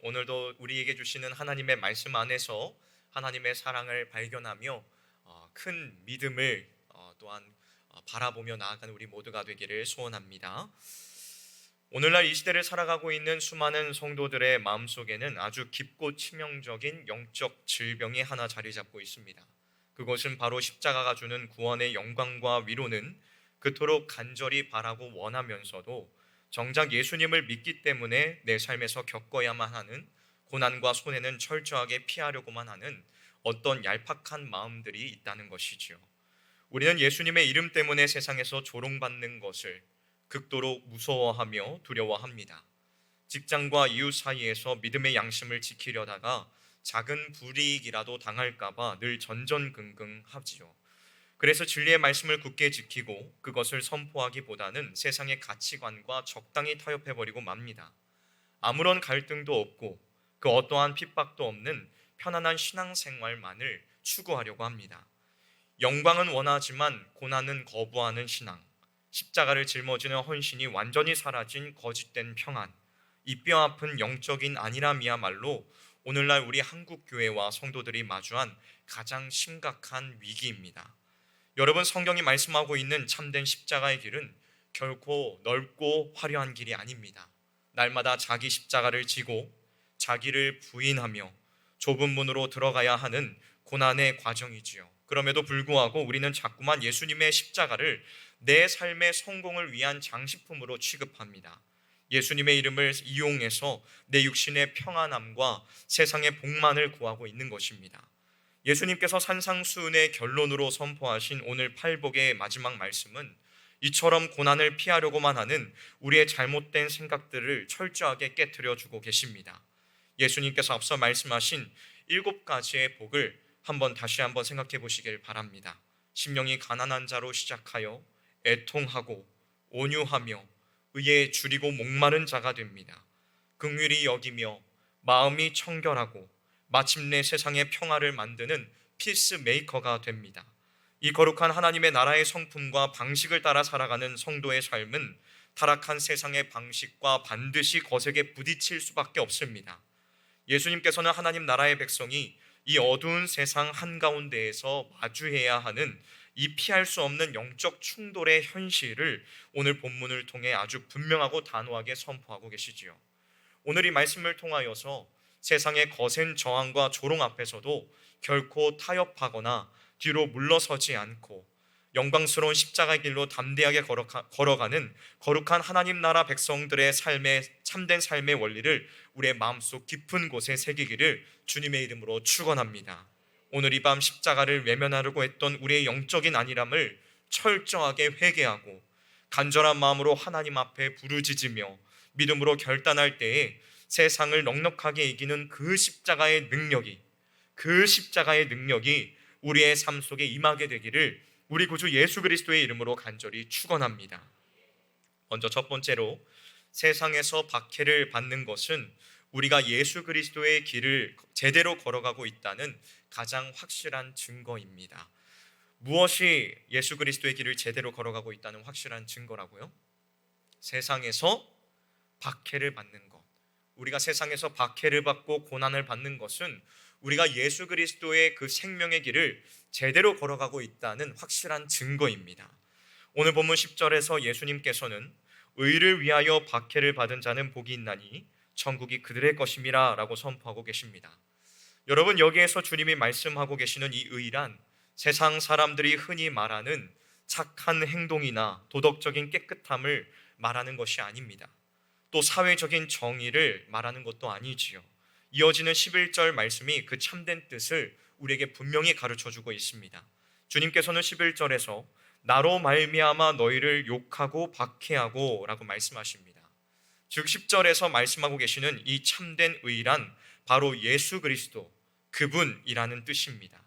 오늘도 우리에게 주시는 하나님의 말씀 안에서 하나님의 사랑을 발견하며 큰 믿음을 또한 바라보며 나아가는 우리 모두가 되기를 소원합니다. 오늘날 이 시대를 살아가고 있는 수많은 성도들의 마음속에는 아주 깊고 치명적인 영적 질병이 하나 자리 잡고 있습니다. 그것은 바로 십자가가 주는 구원의 영광과 위로는 그토록 간절히 바라고 원하면서도 정작 예수님을 믿기 때문에 내 삶에서 겪어야만 하는 고난과 손해는 철저하게 피하려고만 하는 어떤 얄팍한 마음들이 있다는 것이지요. 우리는 예수님의 이름 때문에 세상에서 조롱받는 것을 극도로 무서워하며 두려워합니다. 직장과 이웃 사이에서 믿음의 양심을 지키려다가 작은 불이익이라도 당할까봐 늘 전전긍긍하지요. 그래서 진리의 말씀을 굳게 지키고 그것을 선포하기보다는 세상의 가치관과 적당히 타협해버리고 맙니다. 아무런 갈등도 없고 그 어떠한 핍박도 없는 편안한 신앙생활만을 추구하려고 합니다. 영광은 원하지만 고난은 거부하는 신앙, 십자가를 짊어지는 헌신이 완전히 사라진 거짓된 평안, 이 뼈아픈 영적인 안일함이야말로 오늘날 우리 한국교회와 성도들이 마주한 가장 심각한 위기입니다. 여러분, 성경이 말씀하고 있는 참된 십자가의 길은 결코 넓고 화려한 길이 아닙니다. 날마다 자기 십자가를 지고 자기를 부인하며 좁은 문으로 들어가야 하는 고난의 과정이지요. 그럼에도 불구하고 우리는 자꾸만 예수님의 십자가를 내 삶의 성공을 위한 장식품으로 취급합니다. 예수님의 이름을 이용해서 내 육신의 평안함과 세상의 복만을 구하고 있는 것입니다. 예수님께서 산상수훈의 결론으로 선포하신 오늘 팔복의 마지막 말씀은 이처럼 고난을 피하려고만 하는 우리의 잘못된 생각들을 철저하게 깨트려 주고 계십니다. 예수님께서 앞서 말씀하신 7가지의 복을 다시 한번 생각해 보시길 바랍니다. 심령이 가난한 자로 시작하여 애통하고 온유하며 의에 줄이고 목마른 자가 됩니다. 긍휼히 여기며 마음이 청결하고 마침내 세상의 평화를 만드는 피스메이커가 됩니다. 이 거룩한 하나님의 나라의 성품과 방식을 따라 살아가는 성도의 삶은 타락한 세상의 방식과 반드시 거세게 부딪힐 수밖에 없습니다. 예수님께서는 하나님 나라의 백성이 이 어두운 세상 한가운데에서 마주해야 하는 이 피할 수 없는 영적 충돌의 현실을 오늘 본문을 통해 아주 분명하고 단호하게 선포하고 계시지요. 오늘 이 말씀을 통하여서 세상의 거센 저항과 조롱 앞에서도 결코 타협하거나 뒤로 물러서지 않고 영광스러운 십자가의 길로 담대하게 걸어가는 거룩한 하나님 나라 백성들의 참된 삶의 원리를 우리의 마음속 깊은 곳에 새기기를 주님의 이름으로 축원합니다. 오늘 이 밤 십자가를 외면하려고 했던 우리의 영적인 안일함을 철저하게 회개하고 간절한 마음으로 하나님 앞에 부르짖으며 믿음으로 결단할 때에 세상을 넉넉하게 이기는 그 십자가의 능력이 우리의 삶 속에 임하게 되기를 우리 구주 예수 그리스도의 이름으로 간절히 축원합니다. 먼저 첫 번째로, 세상에서 박해를 받는 것은 우리가 예수 그리스도의 길을 제대로 걸어가고 있다는 가장 확실한 증거입니다. 무엇이 예수 그리스도의 길을 제대로 걸어가고 있다는 확실한 증거라고요? 세상에서 박해를 받는 것. 우리가 세상에서 박해를 받고 고난을 받는 것은 우리가 예수 그리스도의 그 생명의 길을 제대로 걸어가고 있다는 확실한 증거입니다. 오늘 본문 10절에서 예수님께서는 의를 위하여 박해를 받은 자는 복이 있나니 천국이 그들의 것임이라 라고 선포하고 계십니다. 여러분, 여기에서 주님이 말씀하고 계시는 이 의란 세상 사람들이 흔히 말하는 착한 행동이나 도덕적인 깨끗함을 말하는 것이 아닙니다. 또 사회적인 정의를 말하는 것도 아니지요. 이어지는 11절 말씀이 그 참된 뜻을 우리에게 분명히 가르쳐주고 있습니다. 주님께서는 11절에서 나로 말미암아 너희를 욕하고 박해하고 라고 말씀하십니다. 즉 10절에서 말씀하고 계시는 이 참된 의란 바로 예수 그리스도, 그분이라는 뜻입니다.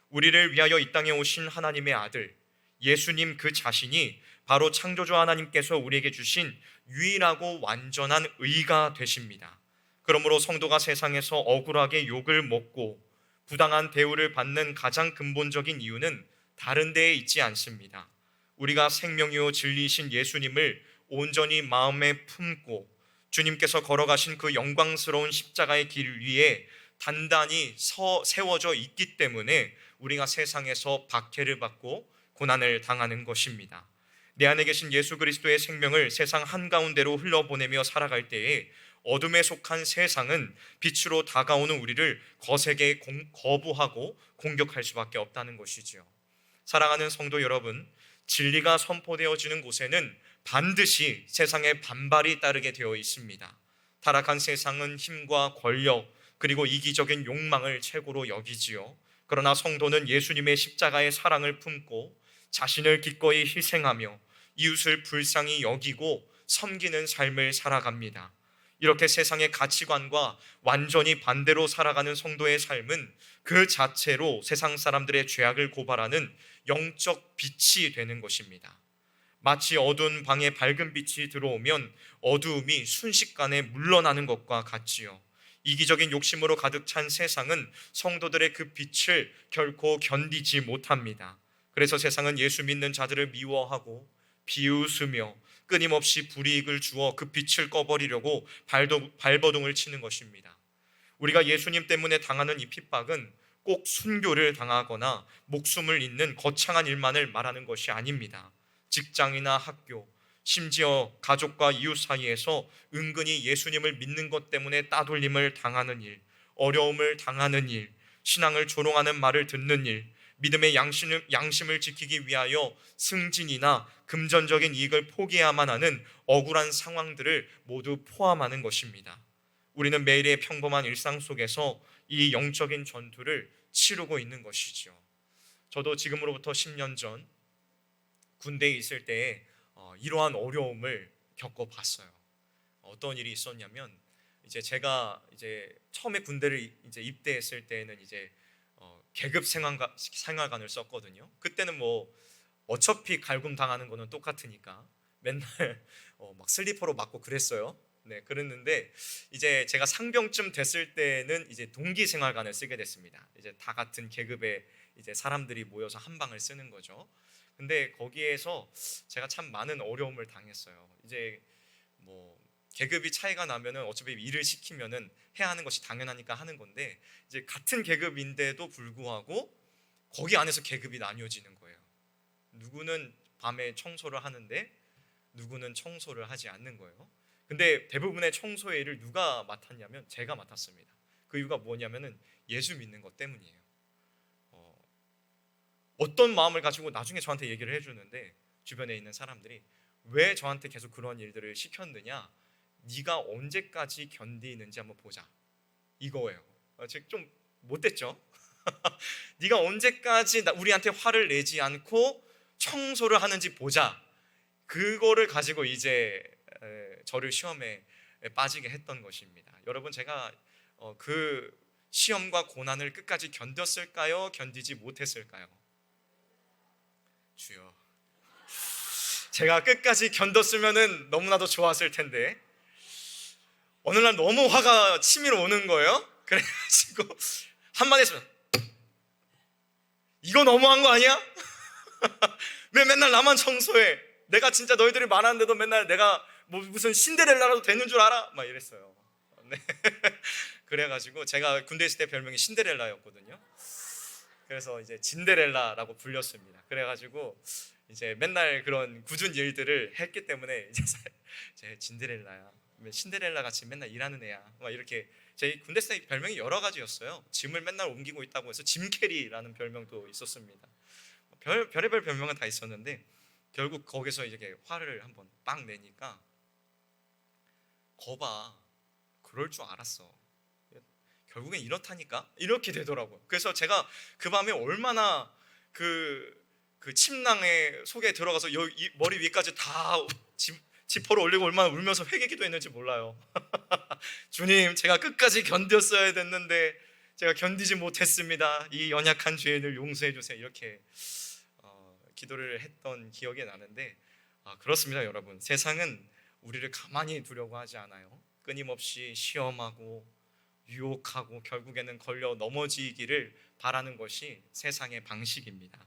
우리를 위하여 이 땅에 오신 하나님의 아들 예수님 그 자신이 바로 창조주 하나님께서 우리에게 주신 유일하고 완전한 의가 되십니다. 그러므로 성도가 세상에서 억울하게 욕을 먹고 부당한 대우를 받는 가장 근본적인 이유는 다른 데에 있지 않습니다. 우리가 생명이요 진리이신 예수님을 온전히 마음에 품고 주님께서 걸어가신 그 영광스러운 십자가의 길 위에 단단히 세워져 있기 때문에 우리가 세상에서 박해를 받고 고난을 당하는 것입니다. 내 안에 계신 예수 그리스도의 생명을 세상 한가운데로 흘러보내며 살아갈 때에 어둠에 속한 세상은 빛으로 다가오는 우리를 거세게 거부하고 공격할 수밖에 없다는 것이지요. 사랑하는 성도 여러분, 진리가 선포되어지는 곳에는 반드시 세상의 반발이 따르게 되어 있습니다. 타락한 세상은 힘과 권력 그리고 이기적인 욕망을 최고로 여기지요. 그러나 성도는 예수님의 십자가의 사랑을 품고 자신을 기꺼이 희생하며 이웃을 불쌍히 여기고 섬기는 삶을 살아갑니다. 이렇게 세상의 가치관과 완전히 반대로 살아가는 성도의 삶은 그 자체로 세상 사람들의 죄악을 고발하는 영적 빛이 되는 것입니다. 마치 어두운 방에 밝은 빛이 들어오면 어두움이 순식간에 물러나는 것과 같지요. 이기적인 욕심으로 가득 찬 세상은 성도들의 그 빛을 결코 견디지 못합니다. 그래서 세상은 예수 믿는 자들을 미워하고 비웃으며 끊임없이 불이익을 주어 그 빛을 꺼버리려고 발버둥을 치는 것입니다. 우리가 예수님 때문에 당하는 이 핍박은 꼭 순교를 당하거나 목숨을 잃는 거창한 일만을 말하는 것이 아닙니다. 직장이나 학교, 심지어 가족과 이웃 사이에서 은근히 예수님을 믿는 것 때문에 따돌림을 당하는 일, 어려움을 당하는 일, 신앙을 조롱하는 말을 듣는 일, 믿음의 양심을 지키기 위하여 승진이나 금전적인 이익을 포기해야만 하는 억울한 상황들을 모두 포함하는 것입니다. 우리는 매일의 평범한 일상 속에서 이 영적인 전투를 치르고 있는 것이죠. 저도 지금으로부터 10년 전 군대에 있을 때에 이러한 어려움을 겪어봤어요. 어떤 일이 있었냐면 제가 처음에 군대를 입대했을 때는 계급 생활관을 썼거든요. 그때는 뭐 어차피 갈굼 당하는 거는 똑같으니까 맨날 막 슬리퍼로 맞고 그랬어요. 네, 그랬는데 제가 상병쯤 됐을 때는 동기 생활관을 쓰게 됐습니다. 다 같은 계급의 사람들이 모여서 한 방을 쓰는 거죠. 근데 거기에서 제가 참 많은 어려움을 당했어요. 뭐 계급이 차이가 나면은 어차피 일을 시키면은 해야 하는 것이 당연하니까 하는 건데 같은 계급인데도 불구하고 거기 안에서 계급이 나뉘어지는 거예요. 누구는 밤에 청소를 하는데 누구는 청소를 하지 않는 거예요. 근데 대부분의 청소의 일을 누가 맡았냐면 제가 맡았습니다. 그 이유가 뭐냐면은 예수 믿는 것 때문이에요. 어떤 마음을 가지고 나중에 저한테 얘기를 해주는데 주변에 있는 사람들이 왜 저한테 계속 그런 일들을 시켰느냐, 네가 언제까지 견디는지 한번 보자, 이거예요. 좀 못됐죠? 네가 언제까지 우리한테 화를 내지 않고 청소를 하는지 보자. 그거를 가지고 저를 시험에 빠지게 했던 것입니다. 여러분, 제가 그 시험과 고난을 끝까지 견뎠을까요? 견디지 못했을까요? 주여, 제가 끝까지 견뎠으면 너무나도 좋았을 텐데 어느 날 너무 화가 치밀어 오는 거예요. 그래가지고 한마디 했어요. 이거 너무한 거 아니야? 왜 맨날 나만 청소해? 내가 진짜 너희들이 말하는데도 맨날 내가 뭐 무슨 신데렐라라도 되는 줄 알아? 막 이랬어요. 네. 그래가지고 제가 군대 있을 때 별명이 신데렐라였거든요. 그래서 진데렐라라고 불렸습니다. 그래가지고 맨날 그런 굳은 일들을 했기 때문에 제 진데렐라야, 신데렐라 같이 맨날 일하는 애야, 막 이렇게. 제 군대 때 별명이 여러 가지였어요. 짐을 맨날 옮기고 있다고 해서 짐캐리라는 별명도 있었습니다. 별의별 별명은 다 있었는데 결국 거기서 화를 한번 빵 내니까 거봐, 그럴 줄 알았어, 결국엔 이렇다니까, 이렇게 되더라고요. 그래서 제가 그 밤에 얼마나 그 침낭에 속에 들어가서 머리 위까지 다 지퍼를 올리고 얼마나 울면서 회개기도 했는지 몰라요. 주님, 제가 끝까지 견뎠어야 됐는데 제가 견디지 못했습니다. 이 연약한 죄인을 용서해 주세요. 이렇게 기도를 했던 기억이 나는데 그렇습니다. 여러분, 세상은 우리를 가만히 두려고 하지 않아요. 끊임없이 시험하고 유혹하고 결국에는 걸려 넘어지기를 바라는 것이 세상의 방식입니다.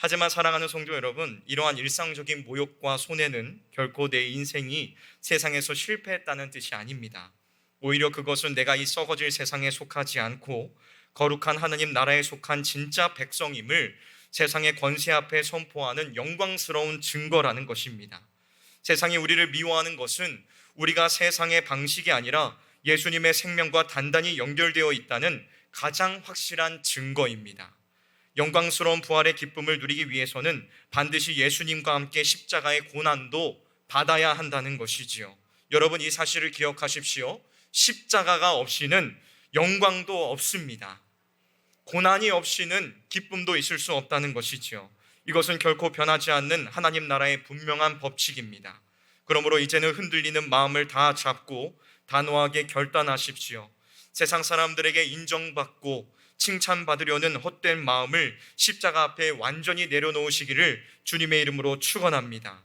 하지만 사랑하는 성도 여러분, 이러한 일상적인 모욕과 손해는 결코 내 인생이 세상에서 실패했다는 뜻이 아닙니다. 오히려 그것은 내가 이 썩어질 세상에 속하지 않고 거룩한 하나님 나라에 속한 진짜 백성임을 세상의 권세 앞에 선포하는 영광스러운 증거라는 것입니다. 세상이 우리를 미워하는 것은 우리가 세상의 방식이 아니라 예수님의 생명과 단단히 연결되어 있다는 가장 확실한 증거입니다. 영광스러운 부활의 기쁨을 누리기 위해서는 반드시 예수님과 함께 십자가의 고난도 받아야 한다는 것이지요. 여러분, 이 사실을 기억하십시오. 십자가가 없이는 영광도 없습니다. 고난이 없이는 기쁨도 있을 수 없다는 것이지요. 이것은 결코 변하지 않는 하나님 나라의 분명한 법칙입니다. 그러므로 이제는 흔들리는 마음을 다 잡고 단호하게 결단하십시오. 세상 사람들에게 인정받고 칭찬받으려는 헛된 마음을 십자가 앞에 완전히 내려놓으시기를 주님의 이름으로 축원합니다.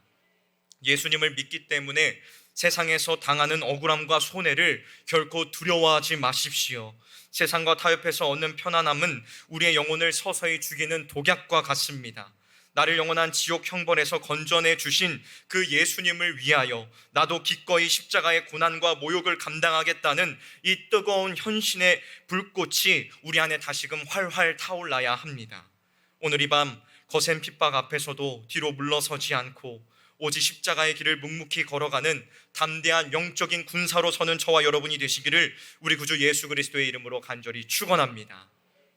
예수님을 믿기 때문에 세상에서 당하는 억울함과 손해를 결코 두려워하지 마십시오. 세상과 타협해서 얻는 편안함은 우리의 영혼을 서서히 죽이는 독약과 같습니다. 나를 영원한 지옥 형벌에서 건져내 주신 그 예수님을 위하여 나도 기꺼이 십자가의 고난과 모욕을 감당하겠다는 이 뜨거운 헌신의 불꽃이 우리 안에 다시금 활활 타올라야 합니다. 오늘 이 밤 거센 핍박 앞에서도 뒤로 물러서지 않고 오직 십자가의 길을 묵묵히 걸어가는 담대한 영적인 군사로 서는 저와 여러분이 되시기를 우리 구주 예수 그리스도의 이름으로 간절히 축원합니다.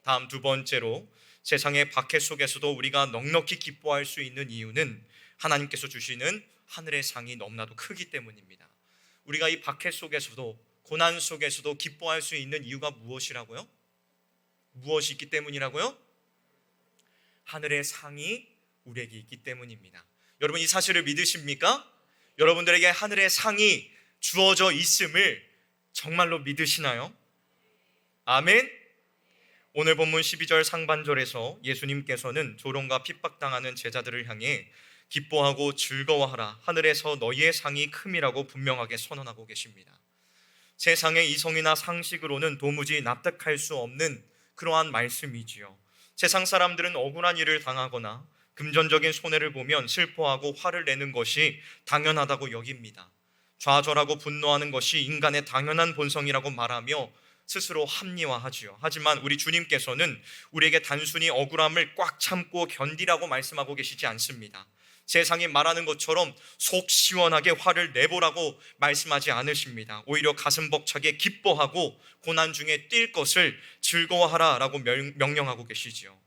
다음 두 번째로, 세상의 박해 속에서도 우리가 넉넉히 기뻐할 수 있는 이유는 하나님께서 주시는 하늘의 상이 너무나도 크기 때문입니다. 우리가 이 박해 속에서도, 고난 속에서도 기뻐할 수 있는 이유가 무엇이라고요? 무엇이 있기 때문이라고요? 하늘의 상이 우리에게 있기 때문입니다. 여러분, 이 사실을 믿으십니까? 여러분들에게 하늘의 상이 주어져 있음을 정말로 믿으시나요? 아멘. 오늘 본문 12절 상반절에서 예수님께서는 조롱과 핍박당하는 제자들을 향해 기뻐하고 즐거워하라, 하늘에서 너희의 상이 큼이라고 분명하게 선언하고 계십니다. 세상의 이성이나 상식으로는 도무지 납득할 수 없는 그러한 말씀이지요. 세상 사람들은 억울한 일을 당하거나 금전적인 손해를 보면 슬퍼하고 화를 내는 것이 당연하다고 여깁니다. 좌절하고 분노하는 것이 인간의 당연한 본성이라고 말하며 스스로 합리화하지요. 하지만 우리 주님께서는 우리에게 단순히 억울함을 꽉 참고 견디라고 말씀하고 계시지 않습니다. 세상이 말하는 것처럼 속 시원하게 화를 내보라고 말씀하지 않으십니다. 오히려 가슴 벅차게 기뻐하고 고난 중에 뛸 것을 즐거워하라라고 명령하고 계시지요.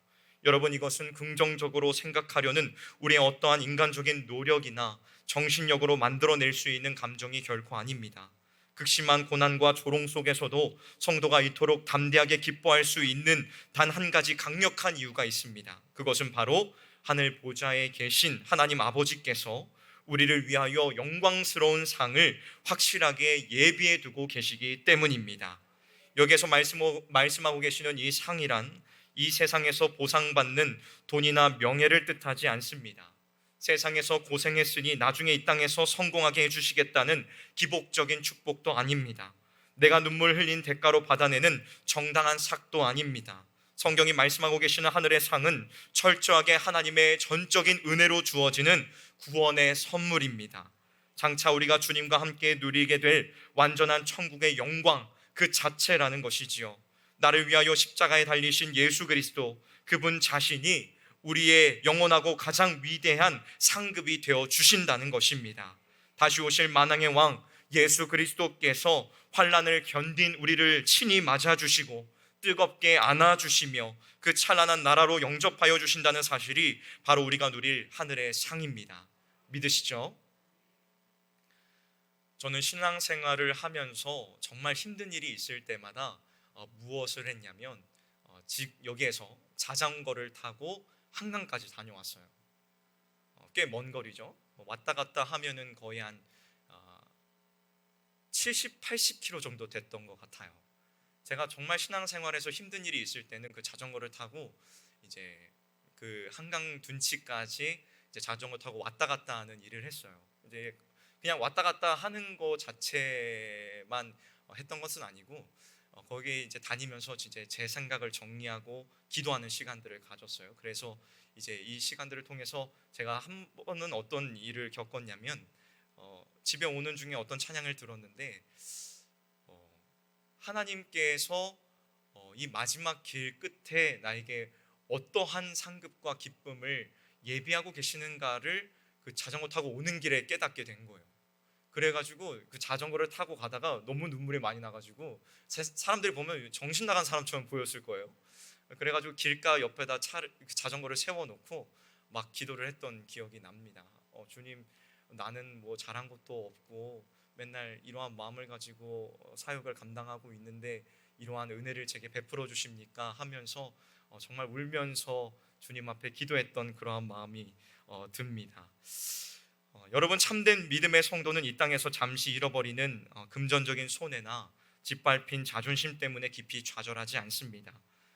여러분, 이것은 긍정적으로 생각하려는 우리의 어떠한 인간적인 노력이나 정신력으로 만들어낼 수 있는 감정이 결코 아닙니다. 극심한 고난과 조롱 속에서도 성도가 이토록 담대하게 기뻐할 수 있는 단 한 가지 강력한 이유가 있습니다. 그것은 바로 하늘 보좌에 계신 하나님 아버지께서 우리를 위하여 영광스러운 상을 확실하게 예비해 두고 계시기 때문입니다. 여기에서 말씀하고 계시는 이 상이란 이 세상에서 보상받는 돈이나 명예를 뜻하지 않습니다. 세상에서 고생했으니 나중에 이 땅에서 성공하게 해주시겠다는 기복적인 축복도 아닙니다. 내가 눈물 흘린 대가로 받아내는 정당한 삭도 아닙니다. 성경이 말씀하고 계시는 하늘의 상은 철저하게 하나님의 전적인 은혜로 주어지는 구원의 선물입니다. 장차 우리가 주님과 함께 누리게 될 완전한 천국의 영광 그 자체라는 것이지요. 나를 위하여 십자가에 달리신 예수 그리스도, 그분 자신이 우리의 영원하고 가장 위대한 상급이 되어 주신다는 것입니다. 다시 오실 만왕의 왕 예수 그리스도께서 환난을 견딘 우리를 친히 맞아주시고 뜨겁게 안아주시며 그 찬란한 나라로 영접하여 주신다는 사실이 바로 우리가 누릴 하늘의 상입니다. 믿으시죠? 저는 신앙생활을 하면서 정말 힘든 일이 있을 때마다 무엇을 했냐면 여기에서 자전거를 타고 한강까지 다녀왔어요. 꽤 먼 거리죠. 왔다 갔다 하면은 거의 한 70, 80km 정도 됐던 것 같아요. 제가 정말 신앙생활에서 힘든 일이 있을 때는 그 자전거를 타고 이제 그 한강 둔치까지 이제 자전거 타고 왔다 갔다 하는 일을 했어요. 이제 그냥 왔다 갔다 하는 거 자체만 했던 것은 아니고 거기에 이제 다니면서 이제 제 생각을 정리하고 기도하는 시간들을 가졌어요. 그래서 이제 이 시간들을 통해서 제가 한 번은 어떤 일을 겪었냐면 집에 오는 중에 어떤 찬양을 들었는데 하나님께서 이 마지막 길 끝에 나에게 어떠한 상급과 기쁨을 예비하고 계시는가를 그 자전거 타고 오는 길에 깨닫게 된 거예요. 그래가지고 그 자전거를 타고 가다가 너무 눈물이 많이 나가지고 사람들이 보면 정신 나간 사람처럼 보였을 거예요. 그래가지고 길가 옆에다 자전거를 세워놓고 막 기도를 했던 기억이 납니다. 주님, 나는 뭐 잘한 것도 없고 맨날 이러한 마음을 가지고 사역을 감당하고 있는데 이러한 은혜를 제게 베풀어 주십니까 하면서 정말 울면서 주님 앞에 기도했던 그러한 마음이 듭니다. 여러분, 참된 믿음의 성도는 이 땅에서 잠시 잃어버리는 금전적인 손해나 짓밟힌 자존심 때문에 깊이 좌절하지 않습니다.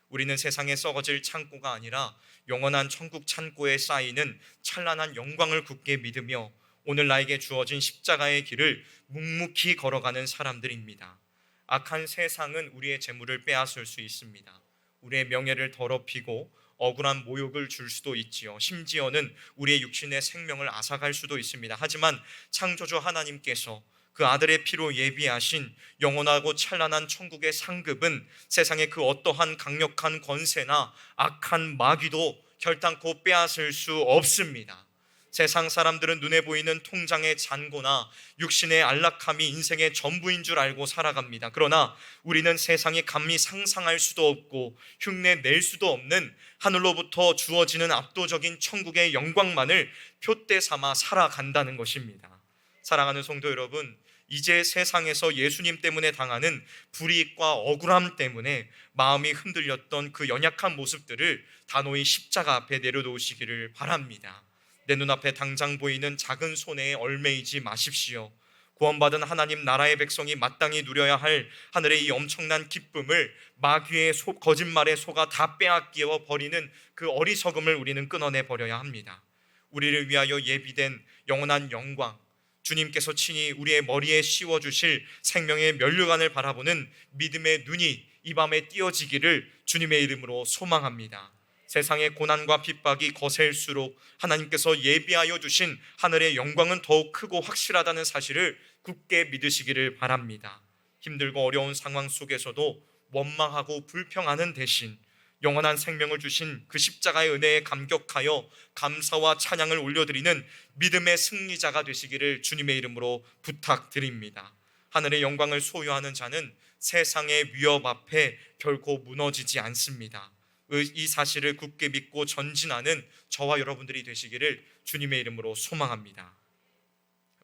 우리는 세상에 썩어질 창고가 아니라 영원한 천국 창고에 쌓이는 찬란한 영광을 굳게 믿으며 오늘 나에게 주어진 십자가의 길을 묵묵히 걸어가는 사람들입니다. 악한 세상은 우리의 재물을 빼앗을 수 있습니다. 우리의 명예를 더럽히고 억울한 모욕을 줄 수도 있지요. 심지어는 우리의 육신의 생명을 앗아갈 수도 있습니다. 하지만 창조주 하나님께서 그 아들의 피로 예비하신 영원하고 찬란한 천국의 상급은 세상의 그 어떠한 강력한 권세나 악한 마귀도 결단코 빼앗을 수 없습니다. 세상 사람들은 눈에 보이는 통장의 잔고나 육신의 안락함이 인생의 전부인 줄 알고 살아갑니다. 그러나 우리는 세상이 감히 상상할 수도 없고 흉내 낼 수도 없는 하늘로부터 주어지는 압도적인 천국의 영광만을 표대 삼아 살아간다는 것입니다. 사랑하는 성도 여러분, 이제 세상에서 예수님 때문에 당하는 불이익과 억울함 때문에 마음이 흔들렸던 그 연약한 모습들을 단호히 십자가 앞에 내려놓으시기를 바랍니다. 내 눈앞에 당장 보이는 작은 손해에 얽매이지 마십시오. 구원받은 하나님 나라의 백성이 마땅히 누려야 할 하늘의 이 엄청난 기쁨을 마귀의 거짓말의 소가 다 빼앗겨 버리는 그 어리석음을 우리는 끊어내 버려야 합니다. 우리를 위하여 예비된 영원한 영광, 주님께서 친히 우리의 머리에 씌워주실 생명의 면류관을 바라보는 믿음의 눈이 이 밤에 띄어지기를 주님의 이름으로 소망합니다. 세상의 고난과 핍박이 거셀수록 하나님께서 예비하여 주신 하늘의 영광은 더욱 크고 확실하다는 사실을 굳게 믿으시기를 바랍니다. 힘들고 어려운 상황 속에서도 원망하고 불평하는 대신 영원한 생명을 주신 그 십자가의 은혜에 감격하여 감사와 찬양을 올려드리는 믿음의 승리자가 되시기를 주님의 이름으로 부탁드립니다. 하늘의 영광을 소유하는 자는 세상의 위협 앞에 결코 무너지지 않습니다. 이 사실을 굳게 믿고 전진하는 저와 여러분들이 되시기를 주님의 이름으로 소망합니다.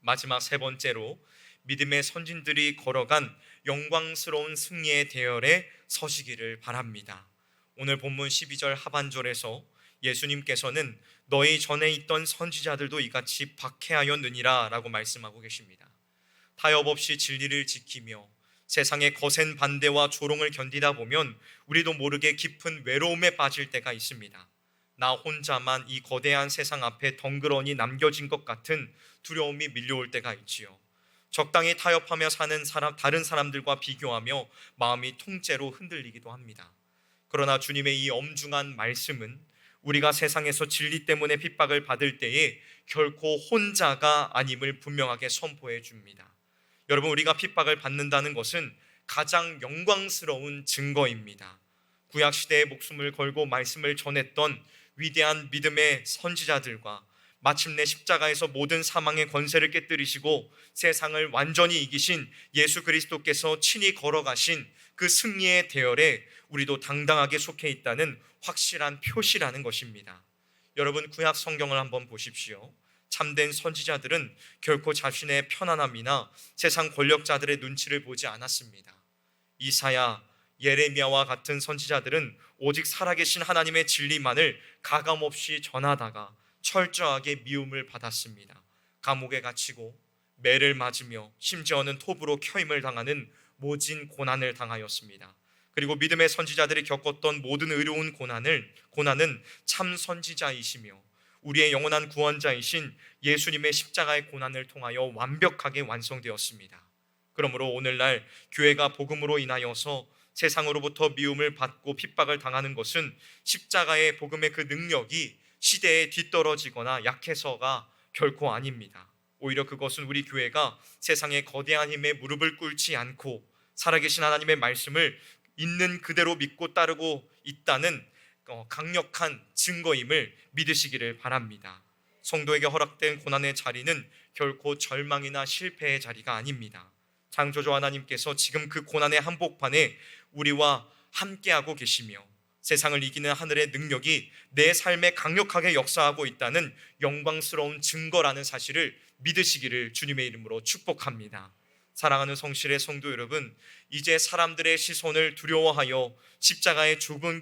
마지막 세 번째로 믿음의 선진들이 걸어간 영광스러운 승리의 대열에 서시기를 바랍니다. 오늘 본문 12절 하반절에서 예수님께서는 너희 전에 있던 선지자들도 이같이 박해하였느니라 라고 말씀하고 계십니다. 타협 없이 진리를 지키며 세상의 거센 반대와 조롱을 견디다 보면 우리도 모르게 깊은 외로움에 빠질 때가 있습니다. 나 혼자만 이 거대한 세상 앞에 덩그러니 남겨진 것 같은 두려움이 밀려올 때가 있지요. 적당히 타협하며 사는 다른 사람들과 비교하며 마음이 통째로 흔들리기도 합니다. 그러나 주님의 이 엄중한 말씀은 우리가 세상에서 진리 때문에 핍박을 받을 때에 결코 혼자가 아님을 분명하게 선포해 줍니다. 여러분, 우리가 핍박을 받는다는 것은 가장 영광스러운 증거입니다. 구약시대에 목숨을 걸고 말씀을 전했던 위대한 믿음의 선지자들과 마침내 십자가에서 모든 사망의 권세를 깨뜨리시고 세상을 완전히 이기신 예수 그리스도께서 친히 걸어가신 그 승리의 대열에 우리도 당당하게 속해 있다는 확실한 표시라는 것입니다. 여러분, 구약 성경을 한번 보십시오. 참된 선지자들은 결코 자신의 편안함이나 세상 권력자들의 눈치를 보지 않았습니다. 이사야, 예레미야와 같은 선지자들은 오직 살아계신 하나님의 진리만을 가감없이 전하다가 철저하게 미움을 받았습니다. 감옥에 갇히고 매를 맞으며 심지어는 톱으로 켜임을 당하는 모진 고난을 당하였습니다. 그리고 믿음의 선지자들이 겪었던 모든 의로운 고난은 참 선지자이시며 우리의 영원한 구원자이신 예수님의 십자가의 고난을 통하여 완벽하게 완성되었습니다. 그러므로 오늘날 교회가 복음으로 인하여서 세상으로부터 미움을 받고 핍박을 당하는 것은 십자가의 복음의 그 능력이 시대에 뒤떨어지거나 약해서가 결코 아닙니다. 오히려 그것은 우리 교회가 세상의 거대한 힘에 무릎을 꿇지 않고 살아계신 하나님의 말씀을 있는 그대로 믿고 따르고 있다는 강력한 증거임을 믿으시기를 바랍니다. 성도에게 허락된 고난의 자리는 결코 절망이나 실패의 자리가 아닙니다. 창조주 하나님께서 지금 그 고난의 한복판에 우리와 함께하고 계시며 세상을 이기는 하늘의 능력이 내 삶에 강력하게 역사하고 있다는 영광스러운 증거라는 사실을 믿으시기를 주님의 이름으로 축복합니다. 사랑하는 성실의 성도 여러분, 이제 사람들의 시선을 두려워하여 십자가의 좁은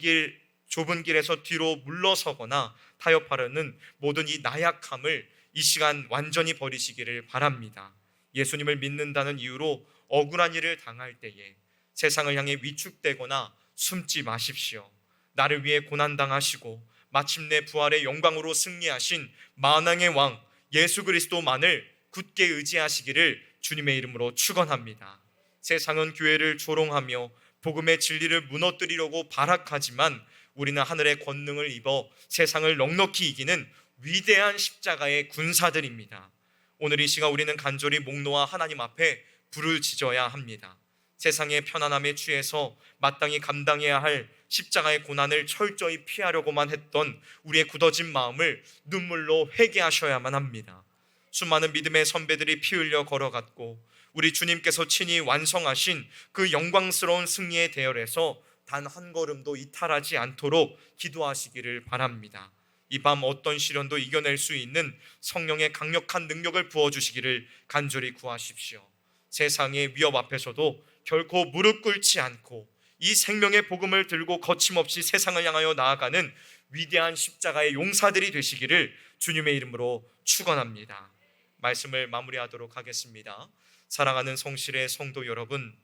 길에서 뒤로 물러서거나 타협하려는 모든 이 나약함을 이 시간 완전히 버리시기를 바랍니다. 예수님을 믿는다는 이유로 억울한 일을 당할 때에 세상을 향해 위축되거나 숨지 마십시오. 나를 위해 고난당하시고 마침내 부활의 영광으로 승리하신 만왕의 왕 예수 그리스도만을 굳게 의지하시기를 주님의 이름으로 축원합니다. 세상은 교회를 조롱하며 복음의 진리를 무너뜨리려고 발악하지만 우리는 하늘의 권능을 입어 세상을 넉넉히 이기는 위대한 십자가의 군사들입니다. 오늘 이 시간 우리는 간절히 목 놓아 하나님 앞에 불을 지져야 합니다. 세상의 편안함에 취해서 마땅히 감당해야 할 십자가의 고난을 철저히 피하려고만 했던 우리의 굳어진 마음을 눈물로 회개하셔야만 합니다. 수많은 믿음의 선배들이 피 흘려 걸어갔고 우리 주님께서 친히 완성하신 그 영광스러운 승리의 대열에서 단 한 걸음도 이탈하지 않도록 기도하시기를 바랍니다. 이 밤 어떤 시련도 이겨낼 수 있는 성령의 강력한 능력을 부어주시기를 간절히 구하십시오. 세상의 위협 앞에서도 결코 무릎 꿇지 않고 이 생명의 복음을 들고 거침없이 세상을 향하여 나아가는 위대한 십자가의 용사들이 되시기를 주님의 이름으로 축원합니다. 말씀을 마무리하도록 하겠습니다. 사랑하는 성실의 성도 여러분,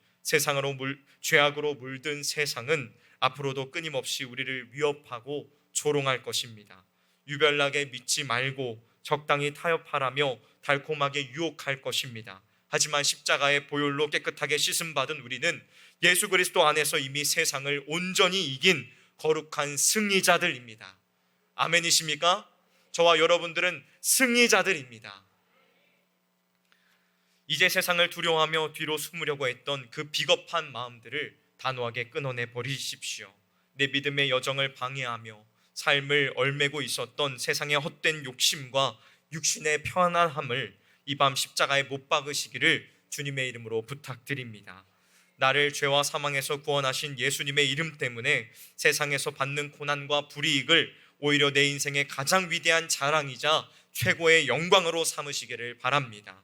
죄악으로 물든 세상은 앞으로도 끊임없이 우리를 위협하고 조롱할 것입니다. 유별나게 믿지 말고 적당히 타협하라며 달콤하게 유혹할 것입니다. 하지만 십자가의 보혈로 깨끗하게 씻음받은 우리는 예수 그리스도 안에서 이미 세상을 온전히 이긴 거룩한 승리자들입니다. 아멘이십니까? 저와 여러분들은 승리자들입니다. 이제 세상을 두려워하며 뒤로 숨으려고 했던 그 비겁한 마음들을 단호하게 끊어내 버리십시오. 내 믿음의 여정을 방해하며 삶을 얼매고 있었던 세상의 헛된 욕심과 육신의 편안함을 이 밤 십자가에 못 박으시기를 주님의 이름으로 부탁드립니다. 나를 죄와 사망에서 구원하신 예수님의 이름 때문에 세상에서 받는 고난과 불이익을 오히려 내 인생의 가장 위대한 자랑이자 최고의 영광으로 삼으시기를 바랍니다.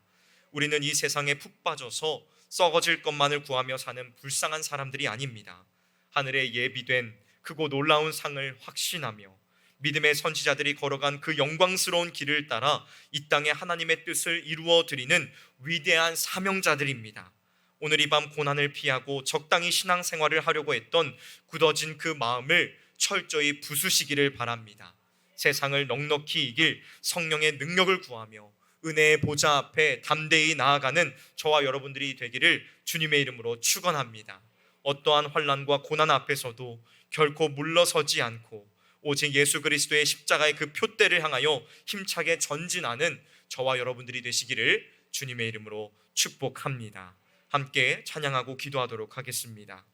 우리는 이 세상에 푹 빠져서 썩어질 것만을 구하며 사는 불쌍한 사람들이 아닙니다. 하늘에 예비된 크고 놀라운 상을 확신하며 믿음의 선지자들이 걸어간 그 영광스러운 길을 따라 이 땅에 하나님의 뜻을 이루어 드리는 위대한 사명자들입니다. 오늘 이 밤 고난을 피하고 적당히 신앙생활을 하려고 했던 굳어진 그 마음을 철저히 부수시기를 바랍니다. 세상을 넉넉히 이길 성령의 능력을 구하며 은혜의 보좌 앞에 담대히 나아가는 저와 여러분들이 되기를 주님의 이름으로 축원합니다. 어떠한 환난과 고난 앞에서도 결코 물러서지 않고 오직 예수 그리스도의 십자가의 그 표대를 향하여 힘차게 전진하는 저와 여러분들이 되시기를 주님의 이름으로 축복합니다. 함께 찬양하고 기도하도록 하겠습니다.